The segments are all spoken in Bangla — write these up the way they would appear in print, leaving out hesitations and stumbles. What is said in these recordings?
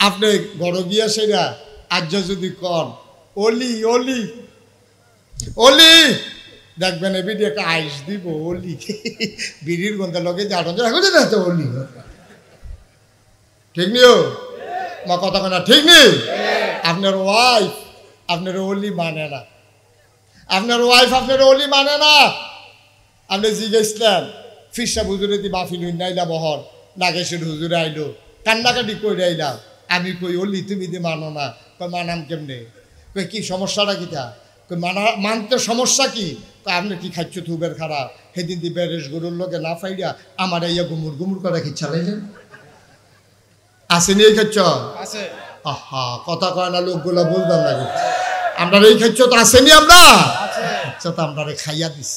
আপনি গড় গিয়া সেরা আজ যদি কন অলি অলি অলি দেখবেন এ বিডি একটা আইস দিব অলি বিড়ির গন্ধের লগে জানো তো অলি ঠিক নিও মা কথা কেনা ঠিক নেই আপনার ওয়াইফ আপনার অলি মানে না আপনার ওয়াইফ আপনার অলি মানে না আপনি জিজ্ঞেসলেন ফিরসা হুজুরে দি মাহফিল নাইলা বহর নাগেশ্বর হুজুরে আইলো কান্নাকাটি করে আইলাম আমি কই অলি তুমি দি মানো না কই মানাম কেমনে কই কি সমস্যাটা কিটা কই মানতে সমস্যা কি আপনি কি খাচ্ছ থুবের খারাপ সেদিন দি বেরেস গরুর লোকে না ফাইয়া আমার ইয়া গুমুর গুমুর করে খিচ্ছা লাইলেন আসেনি এই খাচ্ছ আহা কথা কয় না লোকগুলো বুঝতাম লাগে আমরা এই খাচ্ছ তো আসেনি আমরা আচ্ছা তো আমরা খাইয়া দিস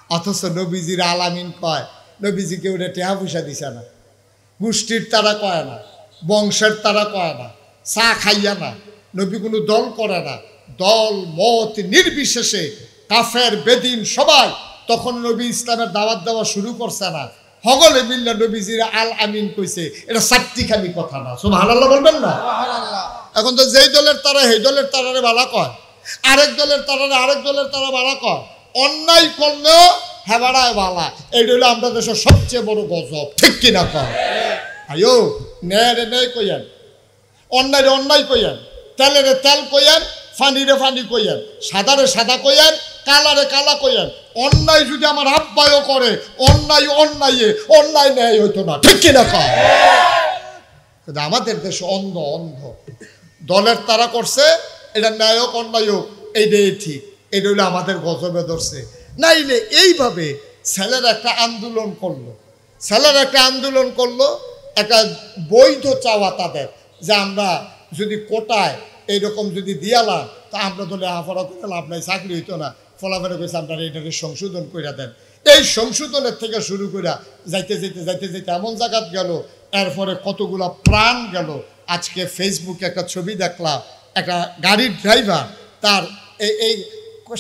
অথচ নবীজির আলামিন কয় নবীজিকে ওটা টেহা পয়সা দিছে না গোষ্ঠীর তারা কয় না বংশের তারা কয় না চা খাইয়া না নবী কোনো দল করে না দল মত নির্বিশেষে কাফের বেদিন সবাই তখন নবী ইসলামের দাওয়াত দেওয়া শুরু করছে না হগলে মিল্লা নবীজির আল আমিন কইছে এটা চারটিখানি কথা না সুবহানাল্লাহ বলবেন না এখন তো যেই দলের তারা সেই দলের তারারে বালা কয় আরেক দলের তারারে আরেক দলের তারা বালা কয় অন্যায় করলেও হেবাড়ায় বালা এইটা হলো আমরা দেশের সবচেয়ে বড় গজব ঠিক কিনা কয় আয়ো ন্যায় ন্যায় কইয়েন অন্যায় অন্যায় কইয়েন তেলেরে তেল কইয়েন ফানিরে ফানি কইয়েন সাদারে সাদা কইয়েন কালারে কালা কইয়েন অন্যায় যদি আমার আব্বায়ও করে অন্যায় অন্যায় অন্যায় ন্যায় হইতো না ঠিক কিনা কয় কিন্তু আমাদের দেশে অন্ধ অন্ধ দলের তারা করছে এটা ন্যায়ক অন্যায়ক এইটাই ঠিক এটা হইলো আমাদের গজবে ধরছে নাইলে এইভাবে ছেলেরা একটা আন্দোলন করলো একটা বৈধ চাওয়া তাদের যে আমরা যদি কোটায় এইরকম যদি দিয়ালাম তা আমরা দলে আফারা করে লাভ নাই চাকরি হইতো না ফলাফলে কইছে আপনারা এটাকে সংশোধন করে দেন এই সংশোধনের থেকে শুরু করে যাইতে এমন জায়গাত গেল এরপরে কতগুলা প্রাণ গেল আজকে ফেসবুকে একটা ছবি দেখলাম একটা গাড়ির ড্রাইভার তার এই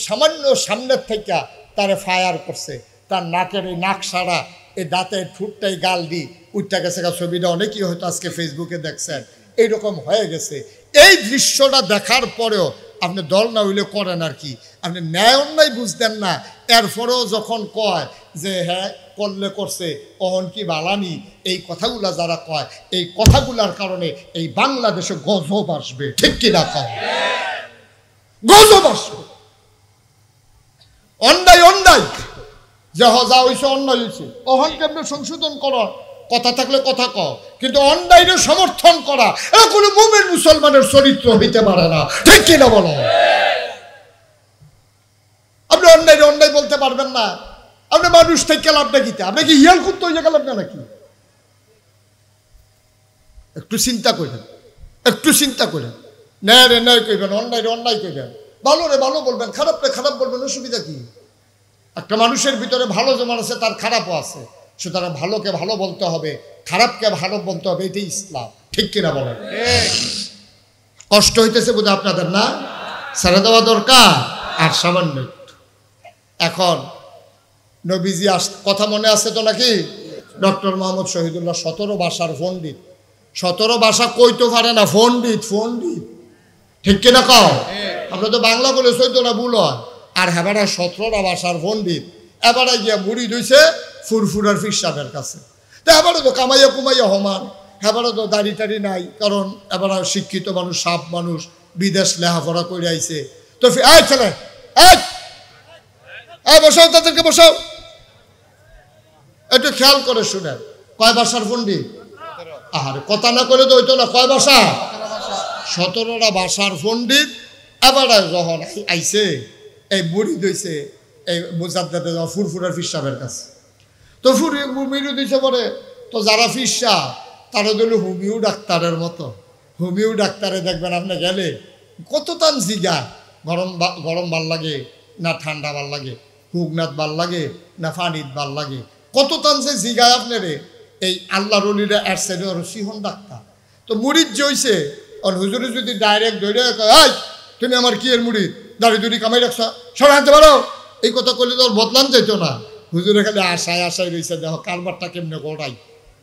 সামান্য সামনের থেকে তারে ফায়ার করছে তার নাকের এই নাক সারা এই দাঁতের ঠুটটাই গাল দি উঠতে গেছে ছবিটা অনেকেই হয়তো আজকে ফেসবুকে দেখছেন এইরকম হয়ে গেছে এই দৃশ্যটা দেখার পরেও আপনি দল না হইলে করেন আর কি আপনি ন্যায় অন্যায় বুঝতেন না এরপরেও যখন কয় যে হ্যাঁ করলে করছে অহন কি বালানি এই কথাগুলা যারা কয় এই কথাগুলার কারণে এই বাংলাদেশে গজব আসবে ঠিক কিনা কয় গজব আসবে অন্যায় অন্যায় যে যা হয়েছে অন্যায় হয়েছে অহন কেমনে সংশোধন করো কথা থাকলে কথা কও কিন্তু অন্যায়ের সমর্থন করা এটা কোনো মুমিন মুসলমানের চরিত্র হইতে পারে না ঠিক কিনা বলো আপনি অন্যায় বলতে পারবেন না আপনি মানুষ থেকে লাভ নাকিতে আপনি কি হিয়াল খুঁজতে হয়ে গেলাম না নাকি একটু চিন্তা করেন ন্যায় রে ন্যায় কইবেন অন্যায় কইবেন ভালো রে ভালো বলবেন খারাপ রে খারাপ বলবেন অসুবিধা কি একটা মানুষের ভিতরে ভালো যেমন আছে তার খারাপও আছে সুতরাং ভালোকে ভালো বলতে হবে খারাপকে ভালো বলতে হবে এটাই ইসলাম ঠিক কিনা বলেন কষ্ট হইতেছে বোধ আপনাদের না ছেড়ে দেওয়া দরকার আর সামান্য এখন নবীজি কথা মনে আছে তো নাকি ডক্টর মোহাম্মদ শহীদুল্লাহ 17 ভাষার পণ্ডিত 17 ভাষা কইতে পারে না পণ্ডিত ঠিক কিনা কও আমরা তো বাংলা বলে 14টা ভুল হয় আর হেবারা 17টা ভাষার পণ্ডিত এবারে গিয়া মুড়ি ধুইছে ফুরফুরার ফির সাহেবের কাছে তো এবারে তো কামাইয়া কুমাইয়া হমান এবারে তো দাড়ি টাড়ি নাই কারণ এবারে শিক্ষিত মানুষ সাপ মানুষ বিদেশ লেখাপড়া করে আইছে তো ছেলে বসাও তাদেরকে বসাও একটু খেয়াল করে শুনেন কয় ভাষার পণ্ডিত আহারে কথা না করে তো হইতো না কয় ভাষা 17টা ভাষার পণ্ডিত এবারে যখন আইছে এই মুড়ি দইছে এই মুজাদ্দাতে ফুরফুরার ফির সাহেবের কাছে তো মুড়ি দিছে পরে তো যারা ফির সাহ তারা দিল হোমিও ডাক্তারের মতো হোমিও ডাক্তারে দেখবেন আপনি গেলে কত টান জিগা গরম ভাল লাগে না ঠান্ডা ভাল লাগে হুগনাথ ভাল লাগে না ফানিত ভাল লাগে কত টান যে জিগায় আপনারে এই আল্লাহ রলিরা এরসাইডে সিহন ডাক্তার তো মুড়ির যে হইছে হুজুরে যদি ডাইরেক্ট ধরে কয় তুমি আমার কি এর মুড়ি দাড়ি দুড়ি কামাই রাখছ সব আনতে পারো এই কথা করলে তো বদলান যেত না হুজুরে খালি আশায় রয়েছে দেখো কারবারটা কেমনে গড়াই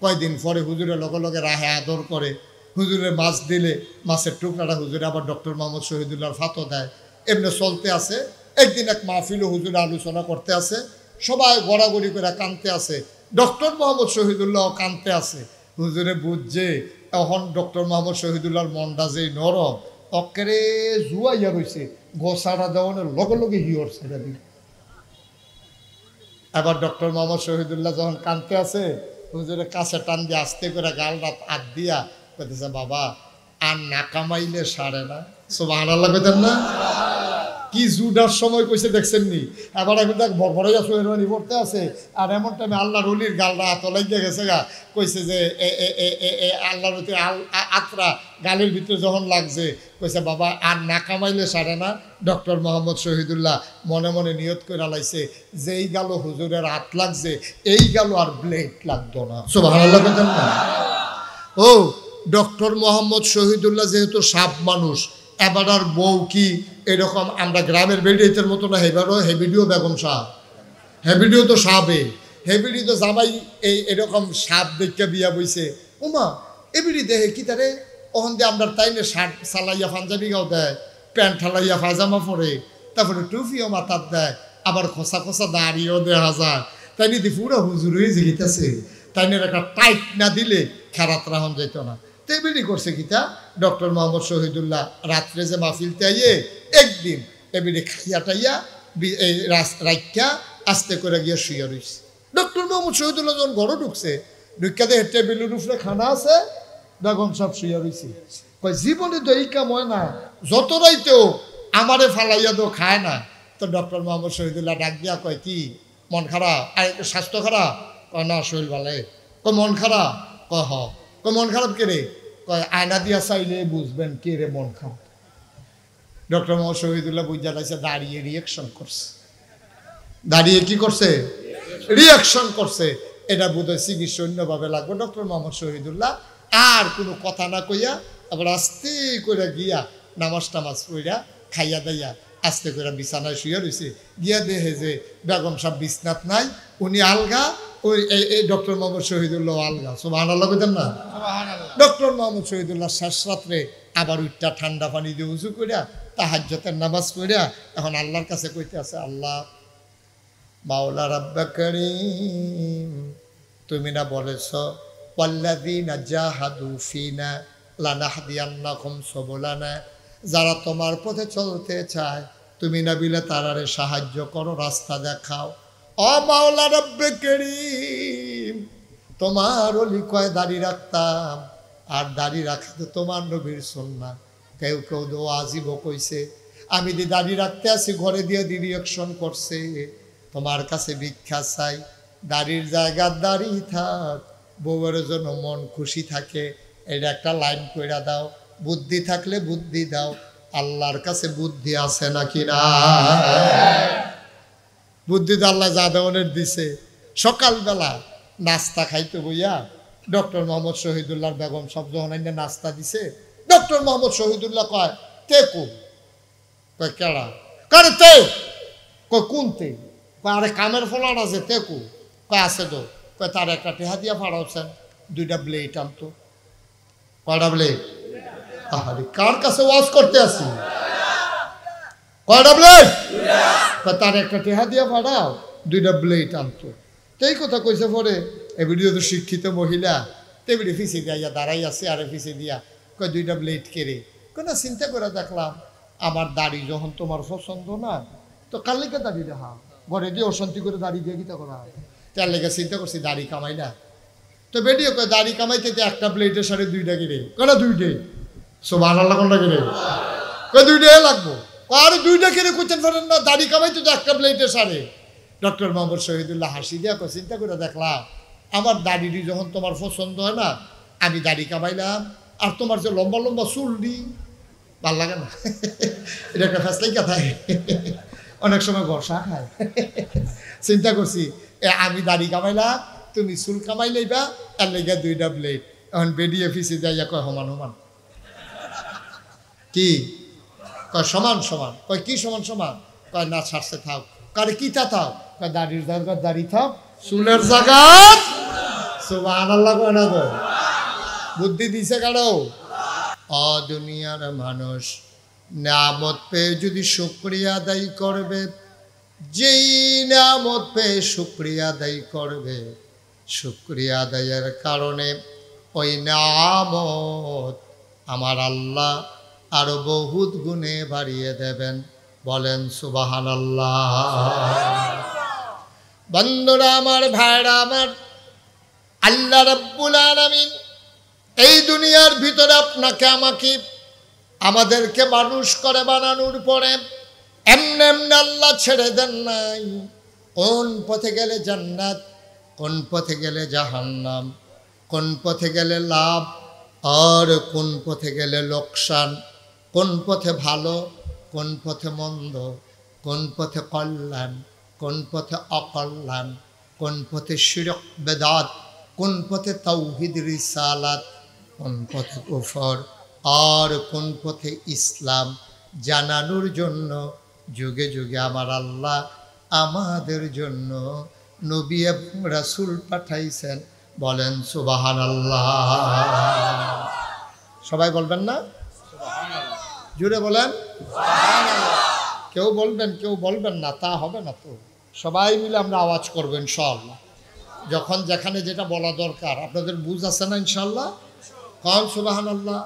কয়দিন পরে হুজুরের লগে লগে রাহে আদর করে হুজুরে মাছ দিলে মাছের টুকরাটা হুজুরে আবার ডক্টর মোহাম্মদ শহীদুল্লাহর ফাতো দেয়। এমনি চলতে আছে। একদিন এক মাহফিলে হুজুরে আলোচনা করতে আছে, সবাই গড়াগড়ি করে কানতে আছে, ডক্টর মোহাম্মদ শহীদুল্লাহ কানতে আছে। হুজুরে বুঝছে এখন ডক্টর মোহাম্মদ শহীদুল্লাহর মনটা যেই নরম, অক্কেরে জুয়াইয়া রয়েছে, গোসাটা দেওয়ানের লগে লগে হিওর ছেড়ে দিল। আবার ডক্টর মোহাম্মদ শহীদুল্লাহ যখন কানতে আছে, হুজুরের কাছে টান দিয়ে আস্তে করে গালটা হাত দিয়া কইতেছে, বাবা আর না কামাইলে সারে না। সুবহানাল্লাহ কইতেন না? কি জুডার সময় কইছে দেখছেন নি? আবার এখন দেখ বড় সোহেরমানি পড়তে আছে, আর এমন টাইমে আল্লাহর অলির গালটা হাত লাগিয়ে গেছে গা, কইছে যে আল্লাহর আত্রা গালের ভিতরে যখন লাগছে, কইছে বাবা আর না কামাইলে সারে না। ডক্টর মোহাম্মদ শহীদুল্লাহ মনে মনে নিয়ত করে লাইছে, যেই গেল হুজুরের হাত লাগছে, এই গেল আর ব্লেড লাগতো না। সুবহানাল্লাহ কইতেন না? ও ডক্টর মোহাম্মদ শহীদুল্লাহ যেহেতু সাপ মানুষ, এবার আর বউ কি এরকম আমরা গ্রামের বেডিয়েতের মতো না, এবারও হেবিডিও বেগম সাপ, হেবিডিও তো সাপে, হেবিডি তো জামাই এই এরকম সাপ দেখে বিয়া বইছে। উমা এবিডি দেহে কি তারে ওখান দিয়ে আমরা তাই না শার্ট সালাইয়া পাঞ্জাবি গাও দেয়, প্যান্ট ঠালাইয়া পায়জামা পরে, তারপরে টুপিও মাথার দেয়, আবার খোসা খোসা দাঁড়িয়েও দেওয়া যায়। তাই নিদি পুরো হুজুর হয়ে জিগিতেছে, তাই নিয়ে একটা টাইট না দিলে খেরাত রাহন যেত না। তেবিনি করছে কিতা ডক্টর মোহাম্মদ শহীদুল্লাহ রাত্রে যে মাহফিলতে আইয়ে একদিন এবিডি খাইয়া টাইয়া এই রাইকা আস্তে করে গিয়ে শুয়ে রয়েছে। ডক্টর মোহাম্মদ শহীদুল্লাহ যখন ঘরে ঢুকছে, ঢুকাতে টেবিলের উপরে খানা আছে, বেগম সব শুয়ে রয়েছে। কয় জীবনে তো এই কাম হয় না, যত রাইতেও আমারে ফালাইয়া তো খায় না। তো ডক্টর মোহাম্মদ শহীদুল্লাহ ডাক দিয়া কয়, কি মন খারাপ? আর স্বাস্থ্য খারাপ? কয় না শরীর ভালো। কয় মন খারাপ? কয় হ। কয় মন খারাপ কে রে? কয় আয়না দিয়া চাইলে বুঝবেন কে রে মন খারাপ। ডক্টর মোহাম্মদ শহীদুল্লাহ বুঝা লাগছে, দাঁড়িয়ে রিয়াকশন করছে। দাঁড়িয়ে কি করছে? রিয়াকশন করছে। এটা বোধহয় চিকিৎসা অন্যভাবে লাগবে। ডক্টর মোহাম্মদ শহীদুল্লাহ আর কোনো কথা না কইয়া আবার আস্তে করে গিয়া নামাজ টামাজ কইরা খাইয়া দাইয়া আস্তে করে বিছানায় শুয়ে রয়েছে। গিয়া দেখে যে বেগম সাহেব বিছনাত নাই, উনি আলগা, ওই এই ডক্টর মোহাম্মদ শহীদুল্লাহ আলগা। সুবহানাল্লাহ কইতেন না? ডক্টর মোহাম্মদ শহীদুল্লাহ শেষ রাত্রে আবার উঠটা ঠান্ডা পানি দিয়ে উজু কইরা তাহাজ্জুদের নামাজ পড়িয়া এখন আল্লাহর কাছে কইতে আছে, আল্লাহ মাওলা রাব্বা করিম, তুমি না বলেছ ওয়াল্লাযীনা জাহাদু ফিনা লানাহদিয়ান্নাহুম সুবুলানা, যারা তোমার পথে চলতে চায় তুমি না বিলে তারারে সাহায্য করো, রাস্তা দেখাও। ও মাওলা রাব্বে করিম, তোমার ওলি কয় দাড়ি রাখতাম, আর দাড়ি রাখতে তোমার নবীর সুন্নাহ। কেউ কেউ দো আজিব কইছে, আমি দি দাড়ি রাখতে আসি ঘরে দিয়ে দি রিয়াকশন করছে। তোমার কাছে ভিক্ষা চাই, দাড়ির জায়গার দাড়ি থাক, বউয়ের জন্য মন খুশি থাকে, এটা একটা লাইন কইরা দাও। বুদ্ধি থাকলে বুদ্ধি দাও, আল্লাহর কাছে বুদ্ধি আছে নাকি না? বুদ্ধি তো আল্লাহ যা দেওয়ানের দিছে। সকালবেলা নাস্তা খাইতে বইয়া ডক্টর মোহাম্মদ শহীদুল্লাহর বেগম সব যখন নাস্তা দিছে, ডক্টর মোহাম্মদ শহীদুল্লাহ কয়, তে কো? কয় কেড়া? কারে তে? কয় কোন তে? কয় আরে কামের ফলার আছে, তে কো? কয় আছে তো। কয় তার একটা টেহা দিয়া ফাড়াওছেন, 2টা ব্লেড আনতো। কয়টা ব্লেড? আরে কার কাছে ওয়াজ করতে আসি? কয়টা ব্লেড? তার একটা টেহা দিয়া ফাড়াও, 2টা ব্লেড আনতো। তো এই কথা কইছে পরে এ ভিডিও তো শিক্ষিত মহিলা, তেবিডি ফিসে দিয়া দাঁড়াই আছে, আরে ফিসে দিয়া কয় 2টা ব্লেড কেড়ে। কেন চিন্তা করে দেখলাম আমার দাড়ি যখন তোমার পছন্দ না, তো কার লেগে দাড়ি দেখা ঘরে দিয়ে অশান্তি করে দাড়ি দিয়ে গীতা করা, তার লেগে চিন্তা করছি দাড়ি কামাই না। তো বেডিও কয় দাড়ি কামাইতে একটা ব্লেডের সাড়ে 2টা কিনে। কেন 2টে? সুবহানাল্লাহ কোনটা কিনে? কয় 2টাই লাগবো। আর 2টা কিনে করতে পারেন না, দাড়ি কামাইতে তো একটা ব্লেডের সাড়ে। ডক্টর মোহাম্মদ শহীদুল্লাহ হাসি দিয়া কয়, চিন্তা করে দেখলাম আমার দাড়িটি যখন তোমার পছন্দ হয় না, আমি দাড়ি কামাইলাম, আর তোমার যে লম্বা লম্বা চুল দি ভাল লাগে না। এটা একটা ফ্যাসলাই কথায় অনেক সময় বর্ষা খায়। চিন্তা করছি আমি দাড়ি কামাইলাম, তুমি চুল কামাই লইবা, আর লেগা 2টা ব্লেড। এখন বেডিয়ে ফিসে যাইয়া কয় সমান সমান। কি কয়? সমান সমান। কয় কি সমান সমান? কয় না ছাড়ছে থাক। কারে কিটা থাক? কয় দাড়ির জায়গা দাড়ি থাক, চুলের জায়গা। সুবহানাল্লাহ কয় না? তো বুদ্ধি দিছে কারো? দুনিয়ার মানুষ, নিয়ামত পেয়ে যদি শুকরিয়া আদায় করবে, যেই নিয়ামত পেয়ে শুকরিয়া আদায় করবে, শুকরিয়া আদায়ের কারণে ওই নিয়ামত আমার আল্লাহ আরো বহুত গুণে বাড়িয়ে দেবেন। বলেন সুবহানাল্লাহ। বন্ধুরা আমার, ভাইরা আমার, আল্লাহ রাব্বুল আলামিন এই দুনিয়ার ভিতরে আপনাকে আমাকে আমাদেরকে মানুষ করে বানানোর পরে এমনি এমনি আল্লাহ ছেড়ে দেন নাই। কোন পথে গেলে জান্নাত, কোন পথে গেলে জাহান্নাম, কোন পথে গেলে লাভ আর কোন পথে গেলে লোকসান, কোন পথে ভালো, কোন পথে মন্দ, কোন পথে কল্যাণ, কোন পথে অকল্যাণ, কোন পথে শিরক বেদাত, কোন পথে তাওহীদ রিসালাত, কোন পথে কুফর আর কোন পথে ইসলাম জানানোর জন্য যুগে যুগে আমার আল্লাহ আমাদের জন্য নবী এবং রাসূল পাঠাইছেন। বলেন সুবহানাল্লাহ। সবাই বলবেন না? জুড়ে বলেন সুবহানাল্লাহ। কেউ বলবেন, কেউ বলবেন না, তা হবে না তো। সবাই মিলে আমরা আওয়াজ করবো ইনশাআল্লাহ, যখন যেখানে যেটা বলা দরকার। আপনাদের বুঝ আছে না ইনশাআল্লাহ? কন সুবহানাল্লাহ।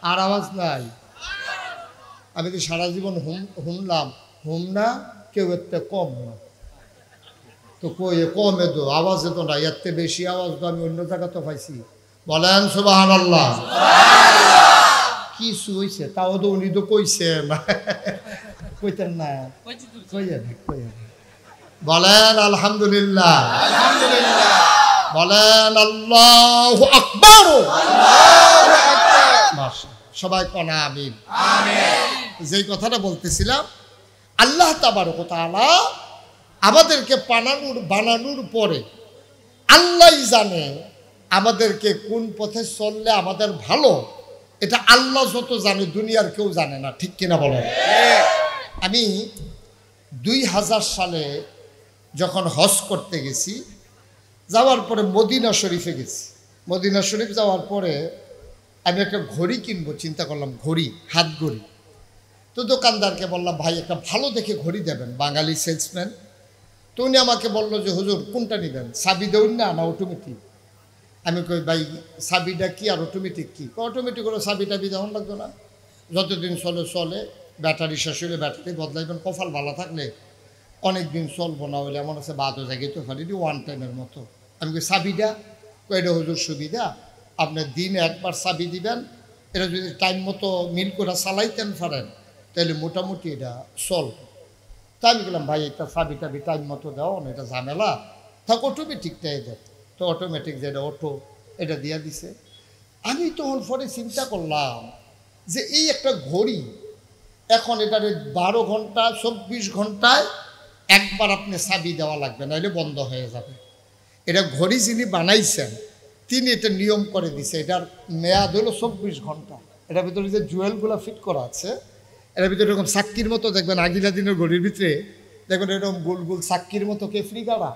আর আওয়াজ নাই? আমি তো সারা জীবন হুমলাম, হুম না, কেউ এতে কম না তো কয়ে কমে তো আওয়াজে তো না, এতে বেশি আওয়াজ তো আমি অন্য জায়গা তো পাইছি। বলেন সুবহানাল্লাহ। কিছু হয়েছে তাও তো উনি তো কইছে কইতেন না, বলেন আলহামদুলিল্লাহ। বলেন আল্লাহু আকবার। সবাই কনা আমিন। যেই কথাটা বলতেছিলাম, আল্লাহ তাবারক ওয়া তাআলা আমাদেরকে বানানোর পরে আল্লাহই জানে আমাদেরকে কোন পথে চললে আমাদের ভালো। এটা আল্লাহ যত জানে, দুনিয়ার কেউ জানে না। ঠিক কিনা বলেন? আমি 2000 সালে যখন হজ করতে গেছি, যাওয়ার পরে মদিনা শরীফে গেছি। মদিনা শরীফ যাওয়ার পরে আমি একটা ঘড়ি কিনবো চিন্তা করলাম, ঘড়ি, হাত ঘড়ি। তো দোকানদারকে বললাম, ভাই একটা ভালো দেখে ঘড়ি দেবেন, বাঙালি সেলসম্যান। তো উনি আমাকে বললো যে হুজুর কোনটা নেবেন, চাবি দেউন না অটোমেটিক? আমি কই ভাই চাবিটা কি আর অটোমেটিক কি? অটোমেটিক হলো চাবি টাবি দেওয়ান লাগতো না, যতদিন চলে চলে, ব্যাটারি শেষ হলে ব্যাটারি বদলাইবেন, কপাল ভালো থাকলে অনেক দিন চলবো, না হলে এমন আছে বাদও জায়গায় তো খালি ওয়ান টাইমের মতো। আমি কই চাবিটা? এটা হুজুর সুবিধা, আপনার দিনে একবার চাবি দিবেন, এটা যদি টাইম মতো মিল করে চালাইতেন পারেন তাহলে মোটামুটি এটা চলবে। তা আমি বললাম ভাই এটা চাবি টাবি টাইম মতো দেওয়া না, এটা ঝামেলা, থাক অটোমেটিকটাই দেয়। তো অটোমেটিক যেটা অটো, এটা দিয়া দিছে। আমি তখন পরে চিন্তা করলাম যে এই একটা ঘড়ি, এখন এটার 12 ঘন্টা 24 ঘন্টায় একবার আপনি চাবি দেওয়া লাগবে, নাহলে বন্ধ হয়ে যাবে। এটা ঘড়ি যিনি বানাইছেন তিনি এটা নিয়ম করে দিছে, এটার মেয়াদ হলো 24 ঘন্টা। এটার ভিতরে যে জুয়েলগুলো ফিট করা আছে, এটার ভিতরে এরকম চাক্কির মতো দেখবেন, আগিলা দিনের ঘড়ির ভিতরে দেখবেন এরকম গোল গোল চাক্কির মতো কেফরি গাড়া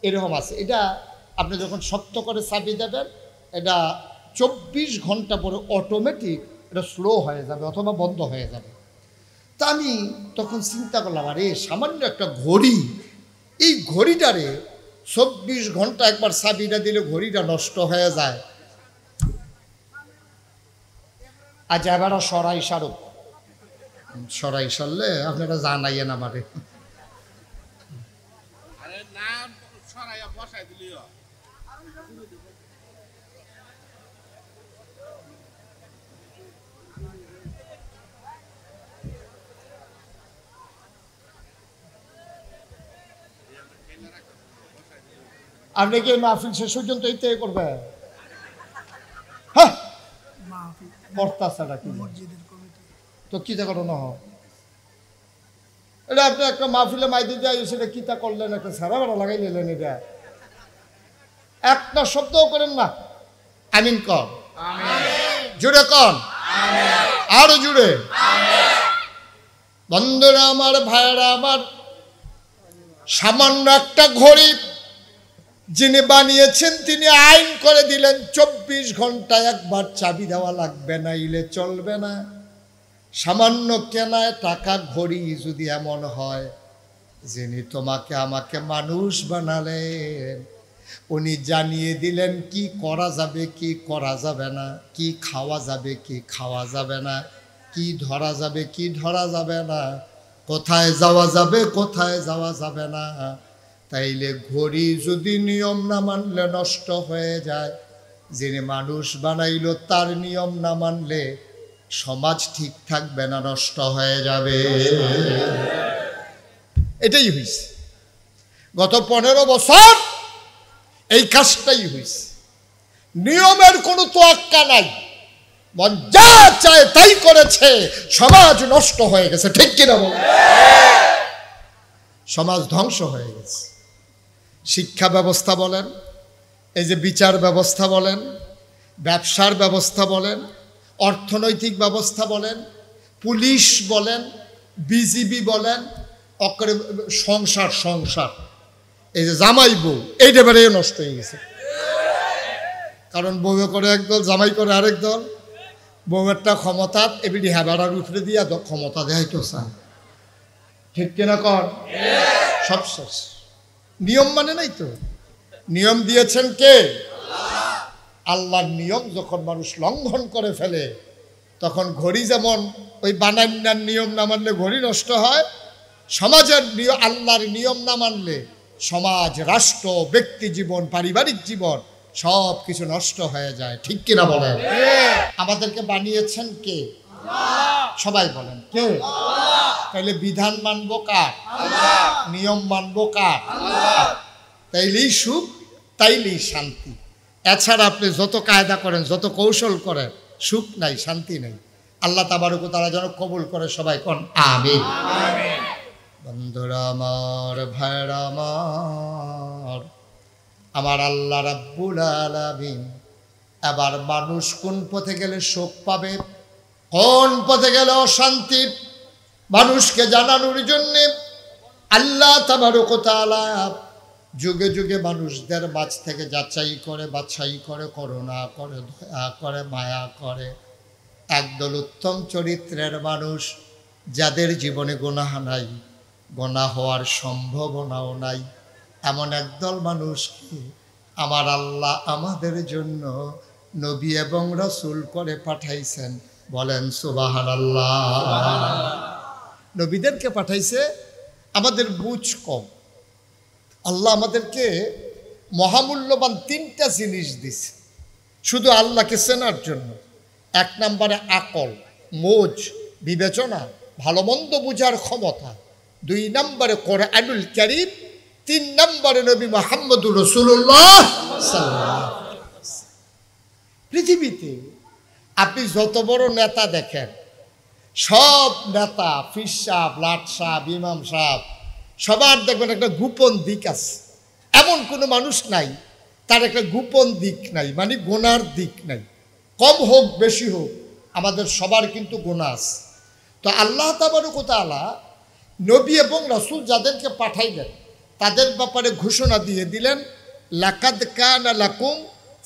এরকম আছে। এটা আপনি যখন শক্ত করে চাবি দেবেন, এটা 24 ঘন্টা পরে অটোমেটিক এটা স্লো হয়ে যাবে অথবা বন্ধ হয়ে যাবে। তা আমি তখন চিন্তা করলাম, আরে সামান্য একটা ঘড়ি, এই ঘড়িটারে 24 ঘন্টা একবার চাবিটা দিলে ঘড়িটা নষ্ট হয়ে যায়। আজ এবার সরাই সারুক, সরাই সারলে আপনারা জানাইয়েন আমারে। আপনি কি মাহফিল শেষ পর্যন্ত এই তৈরি করবে? হ্যাঁ, তো কিতা করো না, এটা আপনি একটা মাহফিলে মাইতে যাই, সেটা কিতা করলেন, একটা সারা বেড়া লাগাই নিলেন। এটা একটা শব্দও করেন না। আমিন কর, জুড়ে কন, আরো জুড়ে। বন্ধুরা আমার, ভাইয়েরা আমার, সামান্য একটা ঘড়ি যিনি বানিয়েছেন তিনি আইন করে দিলেন 24 ঘন্টায় একবার চাবি দেওয়া লাগবে না, ইলে চলবে না। সামান্য কেনায় টাকা ঘড়ি যদি এমন হয়, যিনি তোমাকে আমাকে মানুষ বানালেন উনি জানিয়ে দিলেন কি করা যাবে কি করা যাবে না, কি খাওয়া যাবে কি খাওয়া যাবে না, কি ধরা যাবে কি ধরা যাবে না, কোথায় যাওয়া যাবে কোথায় যাওয়া যাবে না। তাইলে ঘড়ি যদি নিয়ম না মানলে নষ্ট হয়ে যায়, যিনি মানুষ বানাইল তার নিয়ম না মানলে সমাজ ঠিক থাকবে না, নষ্ট হয়ে যাবে। এটাই হয়েছে গত 15 বছর, এই কাজটাই হয়েছে। নিয়মের কোনো তোয়াক্কা নাই, মন যা চায় তাই করেছে, সমাজ নষ্ট হয়ে গেছে। ঠিক কিনা বল? সমাজ ধ্বংস হয়ে গেছে। শিক্ষা ব্যবস্থা বলেন, এই যে বিচার ব্যবস্থা বলেন, ব্যবসার ব্যবস্থা বলেন, অর্থনৈতিক ব্যবস্থা বলেন, পুলিশ বলেন, বিজিবি বলেন, সংসার এই যে জামাই বউ, এইটা বেড়ে নষ্ট হয়ে গেছে। কারণ বউ করে একদল, জামাই করে আরেক দল। বউয়েরটা ক্ষমতা এবিডি হেবাড়ার উপরে দিয়া ক্ষমতা দেয় তো চায়। ঠিক কিনা কর? সব শেষ। নিয়ম মানে নাই তো। নিয়ম দিয়েছেন কে? আল্লাহর নিয়ম যখন মানুষ লঙ্ঘন করে ফেলে, তখন ঘড়ি যেমন ওই বানান্নার নিয়ম না মানলে ঘড়ি নষ্ট হয়, সমাজের আল্লাহর নিয়ম না মানলে সমাজ, রাষ্ট্র, ব্যক্তি জীবন, পারিবারিক জীবন সব কিছু নষ্ট হয়ে যায়। ঠিক কিনা বলেন? আমাদেরকে বানিয়েছেন কে? সবাই বলেন কে? তাইলে বিধান মানবো কার? নিয়ম মানবো কার? তাইলেই সুখ, তাইলেই শান্তি। এছাড়া আপনি যত কায়দা করেন, যত কৌশল করেন, সুখ নাই, শান্তি নেই। আল্লাহ তাবারক ওয়া তাআলা যেন কবুল করে। সবাই কোন আমিন। বন্ধুরা আমার, ভাইরা আমার, আমার আল্লাহ রাব্বুল আলামিন এবার মানুষ কোন পথে গেলে সুখ পাবে, কোন পথে গেলে অশান্তি, মানুষকে জানানোর জন্য আল্লাহ তাবারক ওয়া তাআলা যুগে যুগে মানুষদের মাঝ থেকে যাচাই করে, বাছাই করে, করুণা করে, দয়া করে, মায়া করে একদল উত্তম চরিত্রের মানুষ, যাদের জীবনে গুনাহ নাই, গুনাহ হওয়ার সম্ভাবনাও নাই, এমন একদল মানুষকে আমার আল্লাহ আমাদের জন্য নবী এবং রাসূল করে পাঠাইছেন। বলেন সুবহানাল্লাহ। নবীদেরকে পাঠাইছে, আমাদের বুঝ কম। আল্লাহ আমাদেরকে মহামূল্যবান 3টা জিনিস দিছে শুধু আল্লাহকে চেনার জন্য। 1 নম্বরে আকল, মোজ, বিবেচনা, ভালো মন্দ বুঝার ক্ষমতা। 2 নম্বরে কোরআনুল কারীম। 3 নম্বরে নবী মুহাম্মদুর রাসূলুল্লাহ সাল্লাল্লাহু আলাইহি ওয়াসাল্লাম। পৃথিবীতে আপনি যত বড় নেতা দেখেন, সব নেতা, ফির সাহেব, লাট সাহেব, ইমাম সাহেব, সবার দেখবেন একটা গোপন দিক আছে। এমন কোনো মানুষ নাই তার একটা গোপন দিক নাই, মানে গুনার দিক নাই। কম হোক বেশি হোক, আমাদের সবার কিন্তু গুনাহ আছে। তো আল্লাহ তাবারক ওয়া তাআলা নবী এবং রাসূল যাদেরকে পাঠাইলেন তাদের ব্যাপারে ঘোষণা দিয়ে দিলেন, লাকাদ কানা লাকুম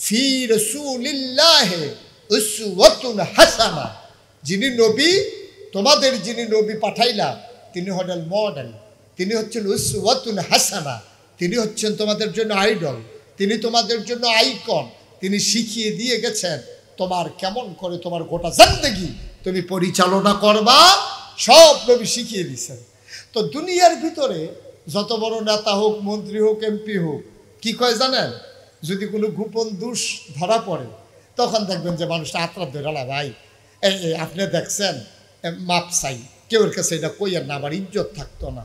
ফি রাসূলিল্লাহি উসওয়াতুন হাসানা। যিনি নবী, তোমাদের যিনি নবী পাঠাইলাম, তিনি হলেন মডেল, তিনি হচ্ছেন উসওয়াতুন হাসানা, তিনি হচ্ছেন তোমাদের জন্য আইডল, তিনি তোমাদের জন্য আইকন। তিনি শিখিয়ে দিয়ে গেছেন তোমার কেমন করে তোমার গোটা জিন্দেগি তুমি পরিচালনা করবা, সব নবী শিখিয়ে দিয়েছেন। তো দুনিয়ার ভিতরে যত বড় নেতা হোক, মন্ত্রী হোক, এমপি হোক, কি কয় জানেন? যদি কোনো গোপন দোষ ধরা পড়ে, তখন দেখবেন যে মানুষটা আত্রাত ধরালা, ভাই এই আপনি দেখছেন, মাপ চাই, কেউর কাছে এটা কইয়ের না, আবার ইজ্জত থাকতো না।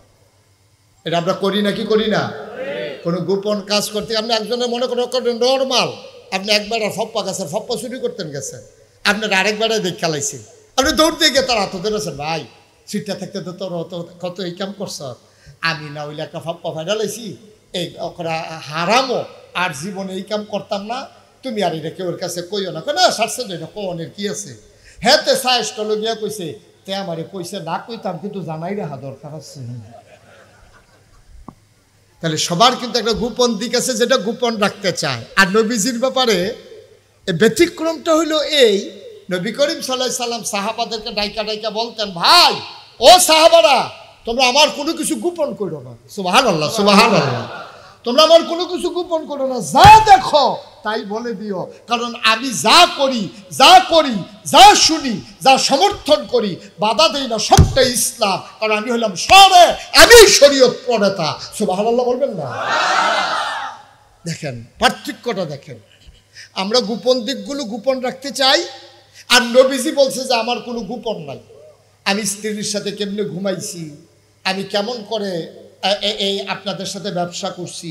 এটা আমরা করি না কি করি না? কোনো গোপন কাজ করতে আপনি একজনের মনে করেন নর্মাল, আপনি একবার ফপ্পা গাছের ফপ্পা চুরি করতেন গেছেন, আপনার আরেকবারে দেখ খেলাইছেন, আপনি দৌড় দিয়ে গিয়ে তার হাতে ধরেছেন, ভাই সিটটা থাকতে তো তোর কত এই কাম করছ, আমি না হইলে একটা ফপ্পা ফাইনালাইছি, এই ওরা হারামো, আর জীবনে এই কাম করতাম না, তুমি আর এটা কেউর কাছে কইও না। না সারছে তো এটা কনের কি আছে? হ্যাঁ তে সাইজটা লগিয়া কইছে, তে আমারে কইছে না কইতাম, কিন্তু জানাই রাখা দরকার আছে। তাহলে সবার কিন্তু একটা গোপন দিক আছে যেটা গোপন রাখতে চায়। আর নবীজির ব্যাপারে ব্যতিক্রমটা হইল এই, নবী করিম সাল্লাল্লাহু আলাইহি সাল্লাম সাহাবাদেরকে ডাইকা ডাইকা বলতেন, ভাই ও সাহাবারা, তোমরা আমার কোনো কিছু গোপন করো না। সুবহানাল্লাহ, সুবহানাল্লাহ। তোমরা আমার কোনো কিছু গোপন করো না, যা দেখো তাই বলে দিও, কারণ আমি যা করি যা শুনি, যা সমর্থন করি, বাধা দেই না, সবটাই ইসলাম, কারণ আমি হলাম আমি শরীয়ত প্রণেতা। সুবহানাল্লাহ বলবেন না? দেখেন পার্থক্যটা দেখেন, আমরা গোপন দিকগুলো গোপন রাখতে চাই, আর নবীজি বলছে যে আমার কোনো গোপন নাই। আমি স্ত্রীর সাথে কেমনে ঘুমাইছি, আমি কেমন করে এই আপনাদের সাথে ব্যবসা করছি,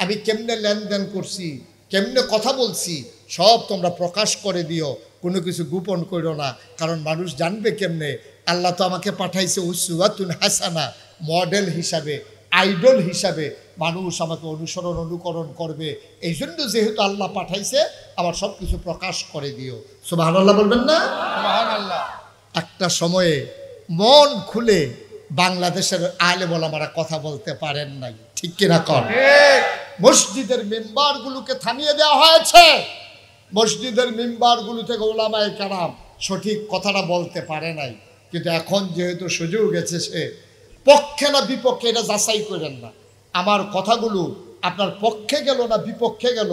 আমি কেমনে লেনদেন করছি, কেমনে কথা বলছি, সব তোমরা প্রকাশ করে দিও, কোনো কিছু গোপন করো না, কারণ মানুষ জানবে কেমনে? আল্লাহ তো আমাকে পাঠাইছে উসওয়াতুন হাসানা, মডেল হিসাবে, আইডল হিসাবে মানুষ আমাকে অনুকরণ করবে। এই জন্য যেহেতু আল্লাহ পাঠাইছে, আমার সব কিছু প্রকাশ করে দিও। সুবহানাল্লাহ বলবেন না? সুবহানাল্লাহ। একটা সময়ে মন খুলে বাংলাদেশের আলেম ওলামারা কথা বলতে পারেন নাই, ঠিক কিনা কর? মসজিদের মেম্বারগুলোকে থামিয়ে দেওয়া হয়েছে, মসজিদের মেম্বারগুলো থেকে ওলামায়ে কেরাম সঠিক কথাটা বলতে পারে নাই। কিন্তু এখন যেহেতু সুযোগ এসেছে, পক্ষে না বিপক্ষে এটা যাচাই করেন না, আমার কথাগুলো আপনার পক্ষে গেল না বিপক্ষে গেল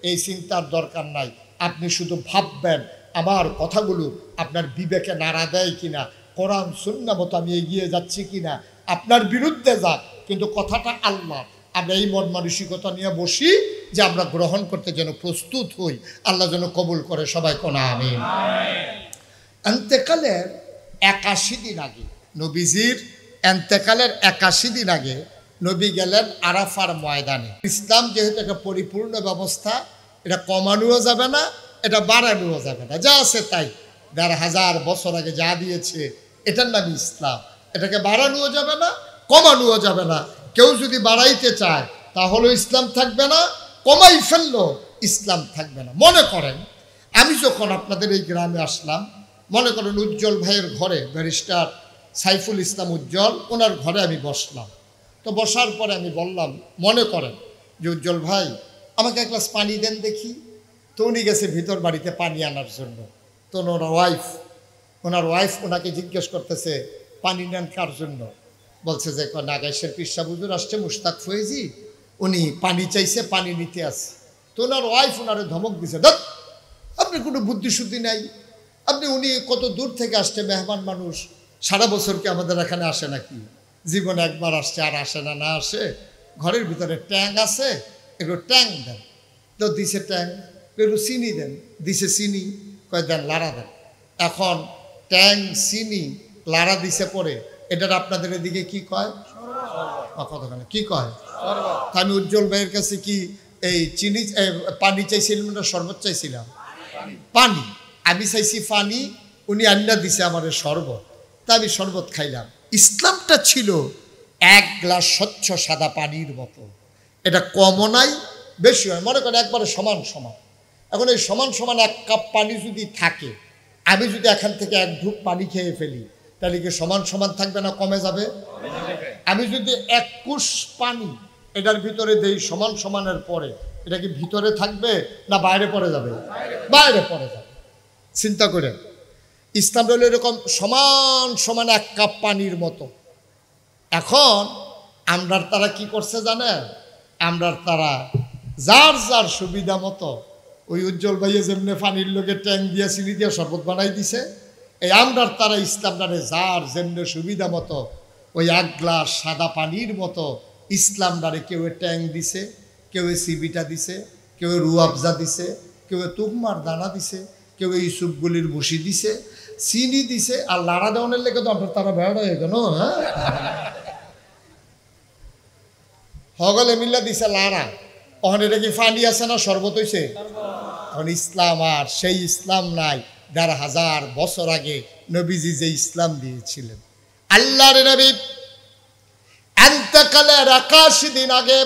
এই চিন্তার দরকার নাই। আপনি শুধু ভাববেন আমার কথাগুলো আপনার বিবেকে নাড়া দেয় কিনা, কোরআন সুন্নাহ মতো আমি এগিয়ে যাচ্ছি কিনা, আপনার বিরুদ্ধে যাক কিন্তু কথাটা আল্লাহ। আমরা এই মন মানসিকতা নিয়ে বসি যে আমরা গ্রহণ করতে যেন প্রস্তুত হই, আল্লাহ যেন কবুল করে। সবাই কোন আমিন। এন্তেকালের 81 দিন আগে, নবীজির এন্তেকালের 81 দিন আগে নবী গেলেন আরাফার ময়দানে। ইসলাম যেহেতু একটা পরিপূর্ণ ব্যবস্থা, এটা কমানোও যাবে না, এটা বাড়ানোও যাবে না, যা আছে তাই ১,৫০০ বছর আগে যা দিয়েছে এটার নাম ইসলাম। এটাকে বাড়ানোও যাবে না, কমানোও যাবে না। কেউ যদি বাড়াইতে চায় তাহলে ইসলাম থাকবে না, কমাই ফেললো ইসলাম থাকবে না। মনে করেন আমি যখন আপনাদের এই গ্রামে আসলাম, মনে করেন উজ্জ্বল ভাইয়ের ঘরে, ব্যারিস্টার সাইফুল ইসলাম উজ্জ্বল, ওনার ঘরে আমি বসলাম। তো বসার পরে আমি বললাম, মনে করেন যে উজ্জ্বল ভাই আমাকে এক গ্লাস পানি দেন দেখি। তো উনি গেছে ভিতর বাড়িতে পানি আনার জন্য। তো ওনার ওয়াইফ ওনাকে জিজ্ঞেস করতেছে, পানি নেন কার জন্য? বলছে যে নাগাইশের পিসা হুজুর আসছে, মুশতাক ফয়েজি, উনি পানি চাইছে, পানি নিতে আসে। তো ওনার ওয়াইফ ওনারে ধমক দিছে, দেখ আপনি কোনো বুদ্ধিশুদ্ধি নাই, উনি কত দূর থেকে আসছে, মেহমান মানুষ, সারা বছর কি আমাদের এখানে আসে নাকি? জীবনে একবার আসছে, আর আসে না, না আসে। ঘরের ভিতরে ট্যাং আছে, একটু ট্যাং দেন। তো দিছে ট্যাং। একটু চিনি দেন, দিছে চিনি, কয় দেন লাড়া দেন। এখন ট্যাং চিনি লাড়া দিছে পরে, এটার আপনাদের এদিকে কি কয়? কতখানে কি কয়? আমি উজ্জ্বল ভাইয়ের কাছে কি এই চিনি পানি চাইছিলাম না শরবত চাইছিলাম? পানি। আমি চাইছি পানি, উনি আন্না দিছে আমার শরবত, তা আমি শরবত খাইলাম। ইসলামটা ছিল এক গ্লাস স্বচ্ছ সাদা পানির মতো, এটা কমও নাই বেশি হয়, মনে করেন একবারে সমান সমান। এখন এই সমান সমান এক কাপ পানি যদি থাকে, আমি যদি এখান থেকে এক ঢুক পানি খেয়ে ফেলি, তাহলে কি সমান সমান থাকবে না কমে যাবে? আমি যদি এক কুশ পানি এটার ভিতরে দেই সমান সমানের পরে, এটা কি ভিতরে থাকবে না বাইরে পড়ে যাবে? বাইরে পড়ে যাবে। চিন্তা করে, ইসলাম হলো এরকম সমান সমান এক কাপ পানির মতো। এখন আমরার তারা কি করছে জানেন? আমরার তারা যার যার সুবিধা মতো, ওই উজ্জ্বল ভাইয়ে যেমনি পানির লোকে ট্যাং দিয়া চিনি দিয়া শরবত বানাই দিছে, এই আমরার তারা ইসলামটারে যার যেমনি সুবিধা মতো ওই এক গ্লাস সাদা পানির মতো ইসলামটারে কেউ ট্যাং দিছে, কেউ সিবিটা দিছে, কেউ রুয়াবজা দিছে, কেউ তুকমার দানা দিছে, কেউ ইসুফগুলির ভুসি দিছে, চিনি দিছে, আর লাড়া দেওয়ানের লেগে তো আপনার তারা বেড়া হয়ে গেল। হ্যাঁ, হগলে মিল্লা দিছে লাড়া। ওখানে এটা কি ফানি আছে না শরবত হইছে? এখন ইসলাম আর সেই ইসলাম নাই ১,৫০০ বছর আগে নবীজি যে ইসলাম দিয়েছিলেন। আল্লাহর নবী এন্তেকালের ৮১ দিন আগে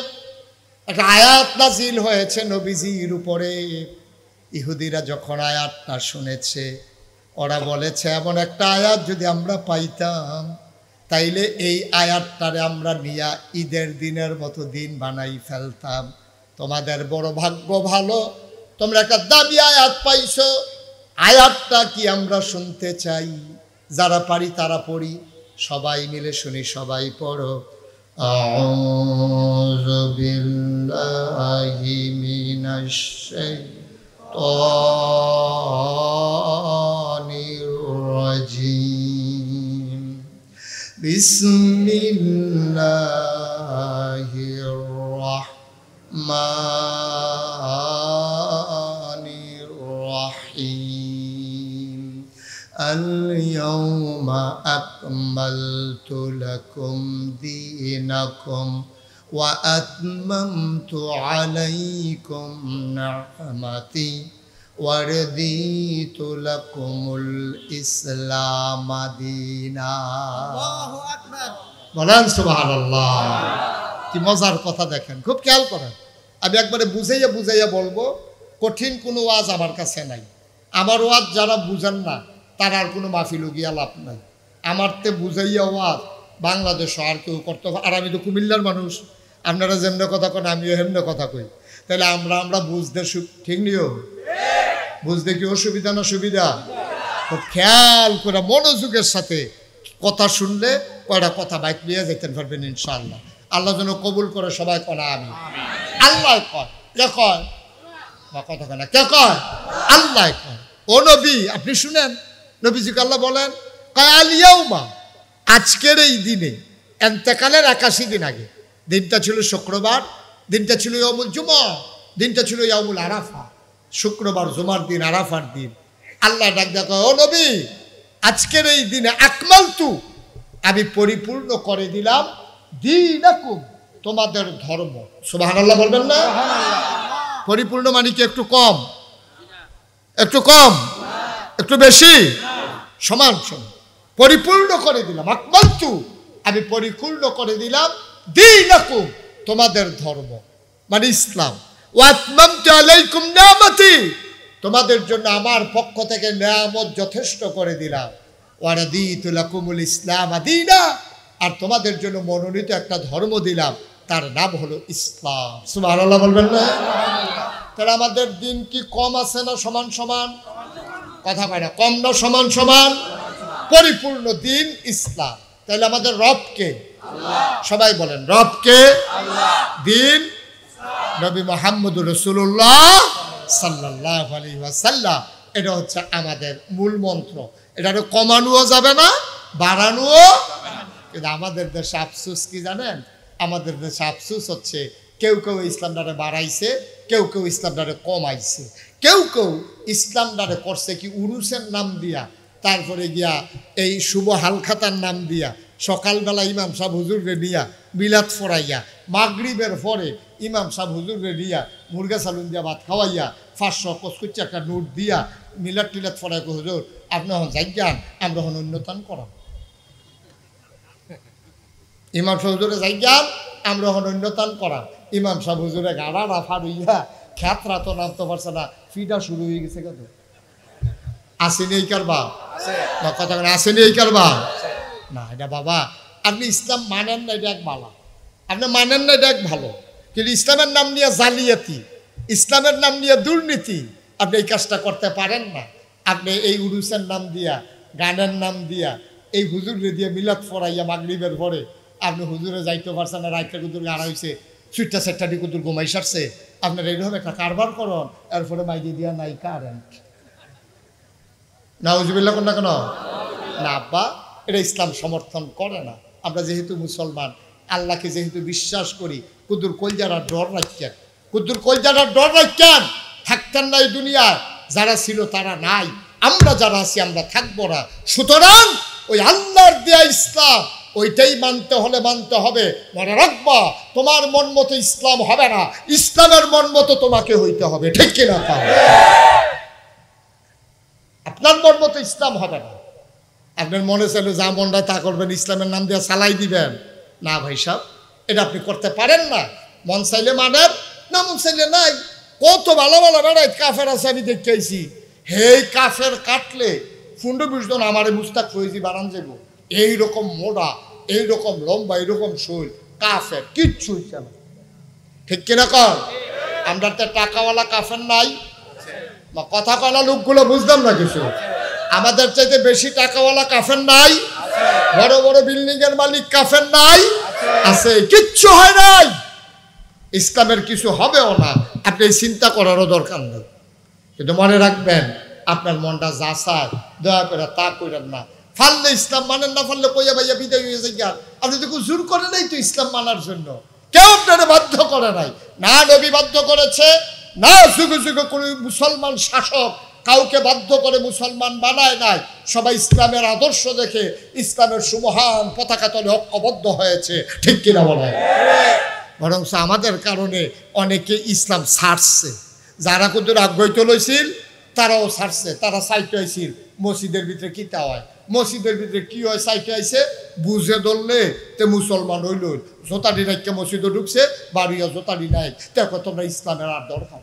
একটা আয়াত নাজিল হয়েছে নবীজির উপরে। ইহুদিরা যখন আয়াতটা শুনেছে, ওরা বলেছে এমন একটা আয়াত যদি আমরা পাইতাম তাইলে এই আয়াতটারে আমরা নিয়া ঈদের দিনের মতো দিন বানাই ফেলতাম। তোমাদের বড় ভাগ্য ভালো, তোমরা একটা দাবি আয়াত পাইছো। আয়াতটা কি আমরা শুনতে চাই? যারা পারি তারা পড়ি, সবাই মিলে শুনি, সবাই পড়ো। আউযু বিল্লাহি মিনাশ শাইতানির রাজিম। বিসমিল্লাহির রাহমানির রাহিম। আল-ইয়াওমা আকমালতু লাকুম দীনাকুম ওয়া আতমামতু আলাইকুম নি'মাতি ওয়া রাদিতু লাকুমুল ইসলাম দীনা। আল্লাহু আকবার। বলেন সুবহানাল্লাহ। কি মজার কথা দেখেন, খুব খেয়াল করেন। আমি একবারে বুঝাইয়া বুঝাইয়া বলবো, কঠিন কোনো ওয়াজ আমার কাছে নাই। আমার ওয়াজ যারা বুঝেন না তার আর কোনো মাহফিল গিয়া লাভ নাই। আমার তে বুঝাইয়া ওয়াজ বাংলাদেশে আর কেউ করতে হবে। আর আমি তো কুমিল্লার মানুষ, আপনারা যেমনি কথা কন আমিও হেমনে কথা কই। তাহলে আমরা বুঝতে ঠিক নিও, বুঝতে কি অসুবিধা না সুবিধা? খুব খেয়াল করে মনোযোগের সাথে কথা শুনলে কয়টা কথা বাইক নিয়ে যেতে পারবেন ইনশাআল্লাহ। আল্লাহ যেন কবুল করে, সবাই কনা আমি। আল্লাহ কয়, কে কয়? কথা কয় না, কে কয়? আল্লাহ কয়। ও নবী আপনি শুনেন, নবীজিকে আল্লাহ বলেন আল ইয়াউমা, আজকের এই দিনে, এন্তেকালের 81 দিন আগে, দিনটা ছিল শুক্রবার, দিনটা ছিল ইয়াউমুল জুমা, দিনটা ছিল ইয়াউমুল আরাফা। শুক্রবার, জুমার দিন, আরাফার দিন। আল্লাহ ডাক ডাক, ও নবী আজকের এই দিনে আকমালতু, আমি পরিপূর্ণ করে দিলাম দীনাকুম, তোমাদের ধর্ম। সুবহানাল্লাহ বলবেন না? পরিপূর্ণ মানে কি একটু কম, একটু কম, একটু বেশি, সমান সমান? পরিপূর্ণ করে দিলাম, আকমালতু, আমি পরিপূর্ণ করে দিলাম দীনাকুম, তোমাদের ধর্ম মানে ইসলাম। ওয়া আতমামতু আলাইকুম নি'মাতি, তোমাদের জন্য আমার পক্ষ থেকে নিয়ামত যথেষ্ট করে দিলাম। ওয়া রাদিতু লাকুমুল ইসলাম দীনা, আর তোমাদের জন্য মনোনীত একটা ধর্ম দিলাম, তার নাম হলো ইসলাম। সুবহানাল্লাহ বলবেন না? তাহলে আমাদের দিন কি কম আছে না সমান সমান? কথা পায় না, কম না সমান সমান? পরিপূর্ণ দিন ইসলাম। তাহলে আমাদের রবকে? সবাই বলেন রবকে? দিন নবী মুহাম্মদুর রাসূলুল্লাহ সাল্লাল্লাহু আলাইহি ওয়াসাল্লাম। এটা হচ্ছে আমাদের মূল মন্ত্র। এটা কমানোও যাবে না, বাড়ানোও। কিন্তু আমাদের দেশে আফসোস কি জানেন? আমাদের দেশে আফসোস হচ্ছে কেউ কেউ ইসলামটারে বাড়াইছে, কেউ কেউ ইসলামটারে কমাইছে। কেউ কেউ ইসলামটারে করছে কি উরুসের নাম দিয়া, তারপরে গিয়া এই শুভ হালখাতার নাম দিয়া, সকালবেলা ইমাম সাহেব হুজুররে নিয়া মিলাদ ফরাইয়া, মাগরিবের পরে ইমাম সাহেব হুজুররে নিয়া মুরগা সালুন দিয়া ভাত খাওয়াইয়া 500 কচকুচি একটা নোট দিয়া মিলাদ টিলাদ ফরাই, হুজুর আপনি হন যাইগান, আমরা হন অন্যতন করাম। ইমাম সাহেব হুজুরে যাইগান, আমরা হন অন্যতন করাম। ইমাম সাহেব হুজুরে গাড়া রাফা রইয়া খ্যাতরা তো নামতে পারছে না, ফিটা শুরু হয়ে গেছে। কত আসেনি এই কারবা? কথা আসেনি এই কারবা? না, এটা বাবা আপনি ইসলাম মানেন না, এটা এক বালা। আপনি মানেন না, এটা এক ভালো। কিন্তু ইসলামের নাম নিয়ে জালিয়াতি, ইসলামের নাম নিয়ে দুর্নীতি, আপনি এই কাজটা করতে পারেন না। আপনি এই উরুসের নাম দিয়া, গানের নাম দিয়া, এই হুজুরে দিয়ে মিলাদ ফরাইয়া মাগরিবের পরে আপনি হুজুরে যাইতে পারছেন না, রাইটটা কুদুর গাড়া হয়েছে, সুইটটা সেটটা দিয়ে কুদুর ঘুমাই সারছে। আপনার এইরকম একটা কারবার করুন, এরপরে মাইদি দিয়া নাই কারেন্ট। নাউজুবিল্লাহ কোন না কেন? না আব্বা, এটা ইসলাম সমর্থন করে না। আমরা যেহেতু মুসলমান, আল্লাহকে যেহেতু বিশ্বাস করি, কুদুর কলজারা ডর রাখছেন, কুদুর কলজারা ডর রাখছেন। থাকতেন না এই দুনিয়ায়, যারা ছিল তারা নাই, আমরা যারা আছি আমরা থাকবো না। সুতরাং ওই আল্লাহর দেয়া ইসলাম, ওইটাই মানতে হলে মানতে হবে। মনে রাখবা, তোমার মন মতো ইসলাম হবে না, ইসলামের মন মতো তোমাকে হইতে হবে। ঠিক কিনা? আপনার মন মতো ইসলাম হবে না। আপনার মনে চাইলে যা মনটা তা করবেন, ইসলামের নাম দিয়ে চালাই দিবেন না ভাই সাহেব, এটা আপনি করতে পারেন না। মন চাইলে মানেন, না মন চাইলে নাই। কত ভালো ভালো বেড়াই কাফের আছে আমি দেখতে আইছি, হেই কাফের কাটলে 15-20 জন আমারে মুস্তাক ফৈজি বানান যাবো। এইরকম মোড়া এইরকম লম্বা এইরকম শৈল কাফের, কিচ্ছু হইছে না। ঠিক কিনা কর? আমরা তো টাকাওয়ালা কাফের নাই, কথা কলা লোকগুলো বুঝলাম না কিছু। আমাদের চাইতে বেশি টাকাওয়ালা কাফের নাই, বড় বড় বিল্ডিং এর মালিক কাফের নাই, আছে, কিচ্ছু হয় নাই। ইসলামের কিছু হবেও না, আপনি চিন্তা করারও দরকার নেই। কিন্তু মনে রাখবেন, আপনার মনটা যা চায় দয়া করে তা করেন না। ফাললে ইসলাম মানেন না, ফাললে কইয়া ভাইয়া বিদায় হয়ে যায়। আপনি তো জোর করে নাই তো ইসলাম মানার জন্য, কেউ আপনারা বাধ্য করে নাই। না নবী বাধ্য করেছে, না যুগে যুগে কোনো মুসলমান শাসক কাউকে বাধ্য করে মুসলমান বানায় নাই। সবাই ইসলামের আদর্শ দেখে ইসলামের সুমহান পতাকা তলে ঐক্যবদ্ধ হয়েছে। ঠিক কিনা বলেন? বরং আমাদের কারণে অনেকে ইসলাম ছাড়ছে। যারা কিন্তু আগ্রহী লইছিল তারাও ছাড়ছে, তারা সাইটে আইছিল। মসজিদের ভিতরে কিতা হয়, মসজিদের ভিতরে কি হয় সাইটে আইছে, বুঝে ধরলে তে মুসলমান হইল। জোতাডি নাইকে মসজিদে ঢুকছে, বাড়িয়া জোতাডি নাই, দেখো তোমরা ইসলামের আর দরকার।